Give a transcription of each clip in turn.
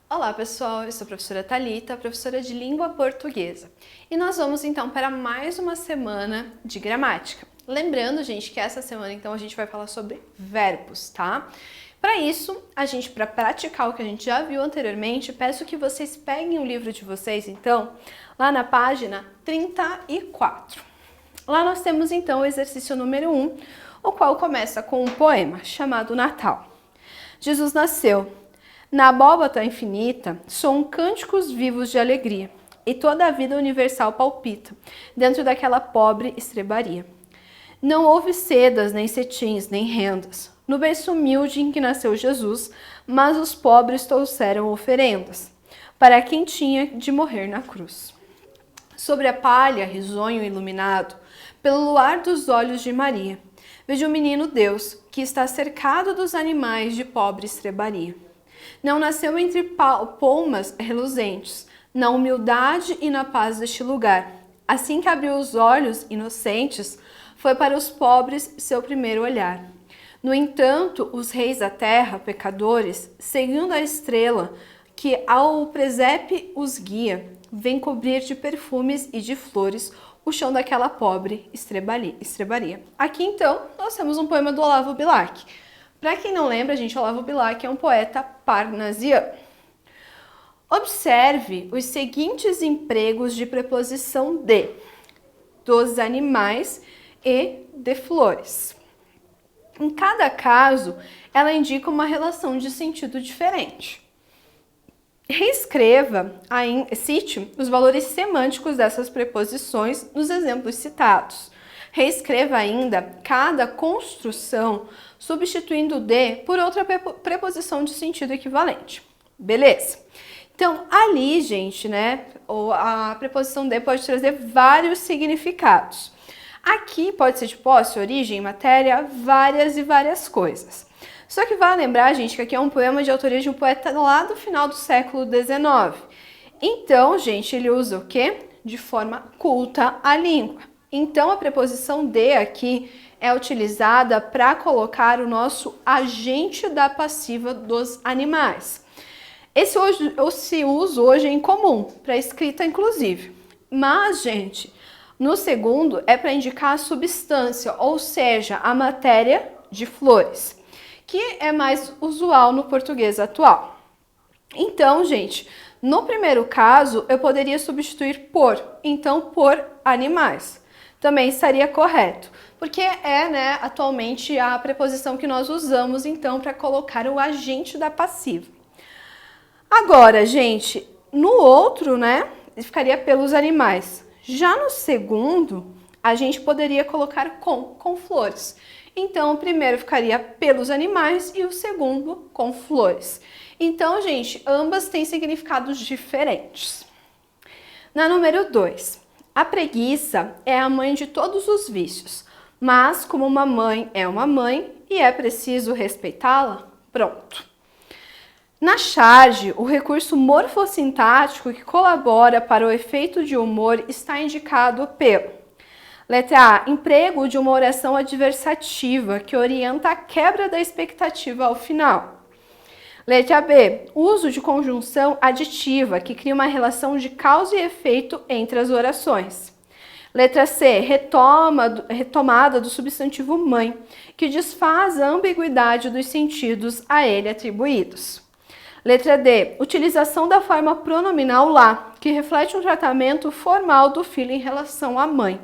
Olá pessoal, eu sou a professora Thalita, professora de língua portuguesa. E nós vamos então para mais uma semana de gramática. Lembrando, gente, que essa semana então a gente vai falar sobre verbos, tá? Para isso, para praticar o que a gente já viu anteriormente, peço que vocês peguem o livro de vocês então, lá na página 34. Lá nós temos então o exercício número 1, o qual começa com um poema chamado Natal. Jesus nasceu. Na abóbada infinita, soam cânticos vivos de alegria, e toda a vida universal palpita, dentro daquela pobre estrebaria. Não houve sedas, nem cetins, nem rendas, no berço humilde em que nasceu Jesus, mas os pobres trouxeram oferendas, para quem tinha de morrer na cruz. Sobre a palha, risonho iluminado, pelo luar dos olhos de Maria, vejo o menino Deus, que está cercado dos animais de pobre estrebaria. Não nasceu entre pomas reluzentes, na humildade e na paz deste lugar. Assim que abriu os olhos inocentes, foi para os pobres seu primeiro olhar. No entanto, os reis da terra, pecadores, seguindo a estrela que ao presépio os guia, vem cobrir de perfumes e de flores o chão daquela pobre estrebaria. Aqui então nós temos um poema do Olavo Bilac. Para quem não lembra, gente, Olavo Bilac é um poeta parnasiano. Observe os seguintes empregos de preposição de, dos animais e de flores. Em cada caso, ela indica uma relação de sentido diferente. Cite os valores semânticos dessas preposições nos exemplos citados. Reescreva ainda cada construção substituindo o de por outra preposição de sentido equivalente. Beleza? Então, ali, gente, né, a preposição de pode trazer vários significados. Aqui pode ser de posse, origem, matéria, várias e várias coisas. Só que vale lembrar, gente, que aqui é um poema de autoria de um poeta lá do final do século XIX. Então, gente, ele usa o quê? De forma culta à língua. Então, a preposição de aqui é utilizada para colocar o nosso agente da passiva dos animais. Esse uso hoje é incomum, para escrita inclusive. Mas, gente, no segundo é para indicar a substância, ou seja, a matéria de flores, que é mais usual no português atual. Então, gente, no primeiro caso, eu poderia substituir por, então por animais. Também estaria correto, porque é, né, atualmente a preposição que nós usamos, então, para colocar o agente da passiva. Agora, gente, no outro, né, ficaria pelos animais. Já no segundo, a gente poderia colocar com flores. Então, o primeiro ficaria pelos animais e o segundo com flores. Então, gente, ambas têm significados diferentes. Na número 2. A preguiça é a mãe de todos os vícios, mas como uma mãe é uma mãe e é preciso respeitá-la, pronto. Na charge, o recurso morfossintático que colabora para o efeito de humor está indicado pelo: letra A, emprego de uma oração adversativa que orienta a quebra da expectativa ao final. Letra B, uso de conjunção aditiva, que cria uma relação de causa e efeito entre as orações. Letra C, retomada do substantivo mãe, que desfaz a ambiguidade dos sentidos a ele atribuídos. Letra D, utilização da forma pronominal lá, que reflete um tratamento formal do filho em relação à mãe.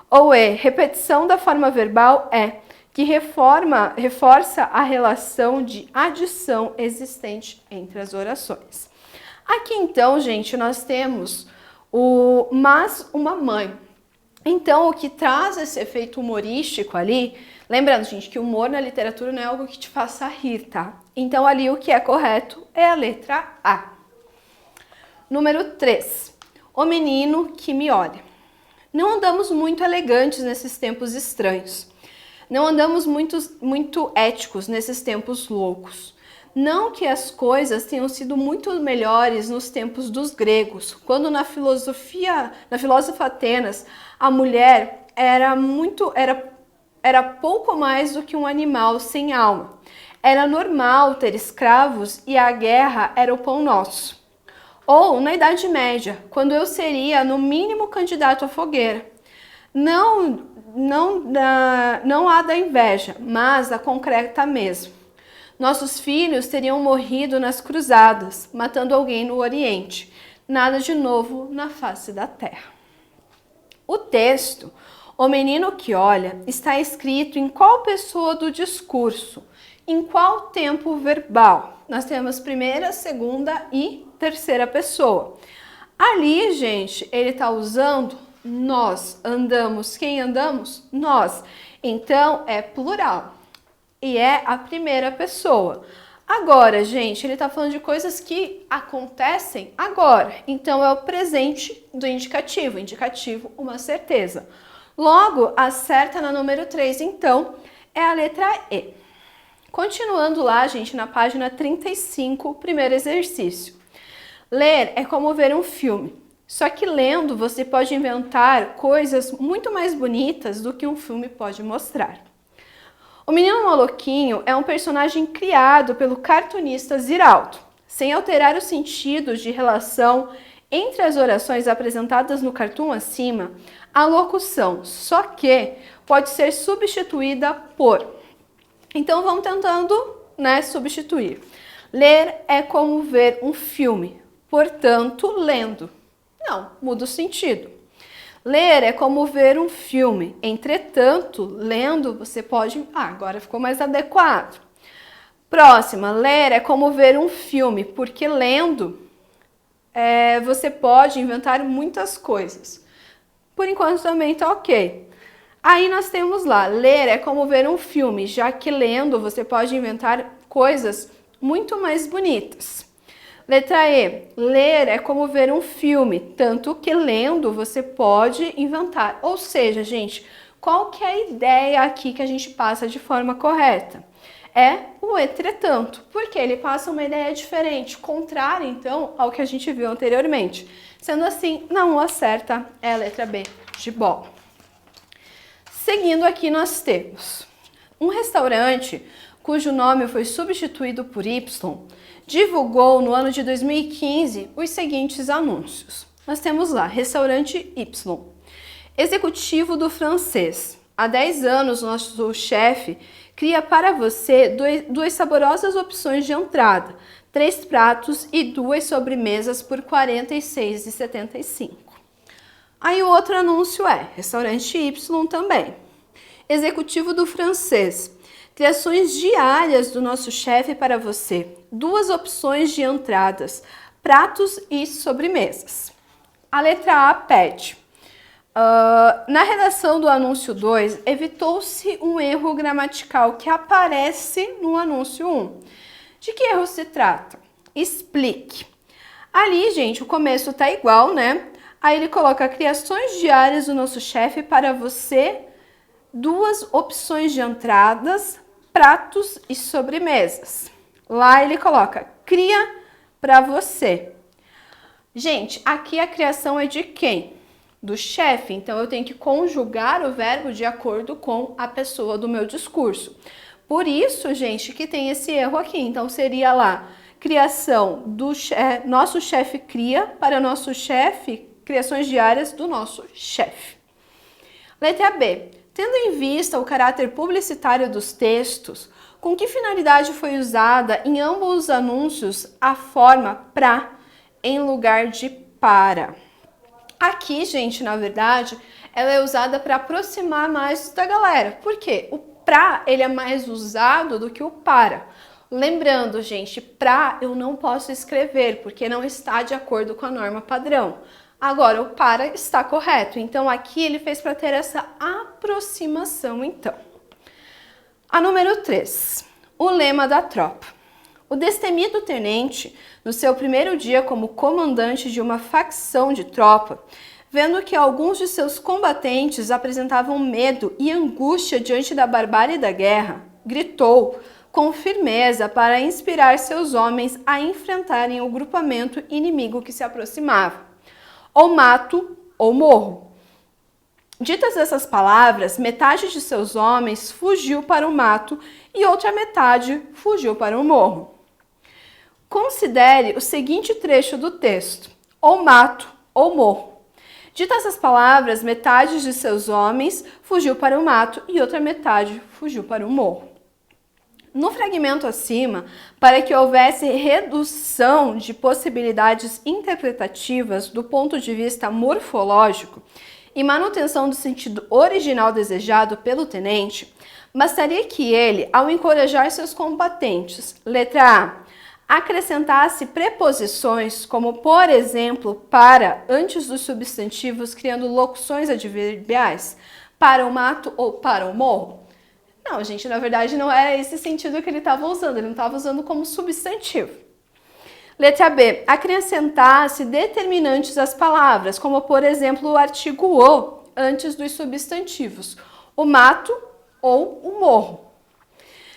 Ou E, repetição da forma verbal é, que reforça a relação de adição existente entre as orações. Aqui então, gente, nós temos o mas uma mãe. Então, o que traz esse efeito humorístico ali, lembrando, gente, que humor na literatura não é algo que te faça rir, tá? Então, ali o que é correto é a letra A. Número 3. O menino que me olha. Não andamos muito elegantes nesses tempos estranhos. Não andamos muito éticos nesses tempos loucos. Não que as coisas tenham sido muito melhores nos tempos dos gregos, quando na filósofa Atenas, a mulher era pouco mais do que um animal sem alma. Era normal ter escravos e a guerra era o pão nosso. Ou na Idade Média, quando eu seria no mínimo candidato à fogueira. Não há da inveja, mas a concreta mesmo. Nossos filhos teriam morrido nas cruzadas, matando alguém no Oriente. Nada de novo na face da terra. O texto, O Menino que Olha, está escrito em qual pessoa do discurso? Em qual tempo verbal? Nós temos primeira, segunda e terceira pessoa. Ali, gente, ele está usando nós. Andamos. Quem andamos? Nós. Então, é plural. E é a primeira pessoa. Agora, gente, ele está falando de coisas que acontecem agora. Então, é o presente do indicativo. Indicativo, uma certeza. Logo, a certa na número 3, então, é a letra E. Continuando lá, gente, na página 35, primeiro exercício. Ler é como ver um filme. Só que lendo, você pode inventar coisas muito mais bonitas do que um filme pode mostrar. O Menino Maluquinho é um personagem criado pelo cartunista Ziraldo. Sem alterar os sentidos de relação entre as orações apresentadas no cartoon acima, a locução "só que" pode ser substituída por. Então vamos tentando, substituir. Ler é como ver um filme, portanto, lendo. Não, muda o sentido. Ler é como ver um filme, entretanto, lendo você pode... agora ficou mais adequado. Próxima, ler é como ver um filme, porque lendo você pode inventar muitas coisas. Por enquanto também tá ok. Aí nós temos lá, ler é como ver um filme, já que lendo você pode inventar coisas muito mais bonitas. Letra E, ler é como ver um filme, tanto que lendo você pode inventar. Ou seja, gente, qual que é a ideia aqui que a gente passa de forma correta? É o entretanto, porque ele passa uma ideia diferente, contrária então ao que a gente viu anteriormente. Sendo assim, não acerta, é a letra B de bola. Seguindo aqui nós temos um restaurante cujo nome foi substituído por Y, divulgou no ano de 2015 os seguintes anúncios. Nós temos lá, restaurante Y, executivo do francês. Há 10 anos, nosso chefe cria para você duas saborosas opções de entrada, 3 pratos e 2 sobremesas por R$ 46,75. Aí o outro anúncio é, restaurante Y também, executivo do francês. Criações diárias do nosso chefe para você. 2 opções de entradas, pratos e sobremesas. A letra A pede. Na redação do anúncio 2, evitou-se um erro gramatical que aparece no anúncio 1. De que erro se trata? Explique. Ali, gente, o começo tá igual, né? Aí ele coloca criações diárias do nosso chefe para você, 2 opções de entradas, pratos e sobremesas. Lá ele coloca, cria para você. Gente, aqui a criação é de quem? Do chefe. Então, eu tenho que conjugar o verbo de acordo com a pessoa do meu discurso. Por isso, gente, que tem esse erro aqui. Então, seria lá, criação do nosso chefe cria para nosso chefe, criações diárias do nosso chefe. Letra B. Tendo em vista o caráter publicitário dos textos, com que finalidade foi usada em ambos os anúncios a forma pra em lugar de para? Aqui, gente, na verdade, ela é usada para aproximar mais da galera. Por quê? O pra, ele é mais usado do que o para. Lembrando, gente, pra eu não posso escrever, porque não está de acordo com a norma padrão. Agora, o para está correto. Então, aqui ele fez para ter essa aproximação, então. A número 3, o lema da tropa. O destemido tenente, no seu primeiro dia como comandante de uma facção de tropa, vendo que alguns de seus combatentes apresentavam medo e angústia diante da barbárie da guerra, gritou com firmeza para inspirar seus homens a enfrentarem o grupamento inimigo que se aproximava. Ou mato ou morro. Ditas essas palavras, metade de seus homens fugiu para o mato e outra metade fugiu para o morro. Considere o seguinte trecho do texto: ou mato ou morro. Ditas essas palavras, metade de seus homens fugiu para o mato e outra metade fugiu para o morro. No fragmento acima, para que houvesse redução de possibilidades interpretativas do ponto de vista morfológico e manutenção do sentido original desejado pelo tenente, bastaria que ele, ao encorajar seus combatentes, letra A, acrescentasse preposições como, por exemplo, para antes dos substantivos, criando locuções adverbiais, para o mato ou para o morro. Não, gente, na verdade não era esse sentido que ele estava usando, ele não estava usando como substantivo. Letra B, acrescentasse determinantes às palavras, como por exemplo o artigo o antes dos substantivos, o mato ou o morro.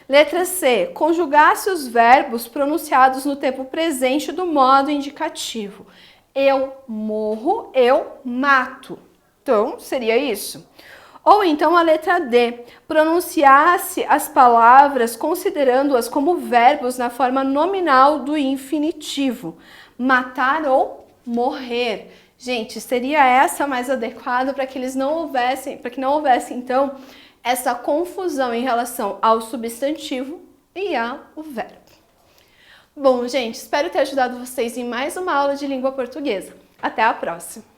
Letra C, conjugasse os verbos pronunciados no tempo presente do modo indicativo. Eu morro, eu mato. Então, seria isso. Ou então a letra D, pronunciasse as palavras considerando-as como verbos na forma nominal do infinitivo. Matar ou morrer. Gente, seria essa mais adequada para que eles não houvessem, para que não houvesse então essa confusão em relação ao substantivo e ao verbo. Bom, gente, espero ter ajudado vocês em mais uma aula de língua portuguesa. Até a próxima!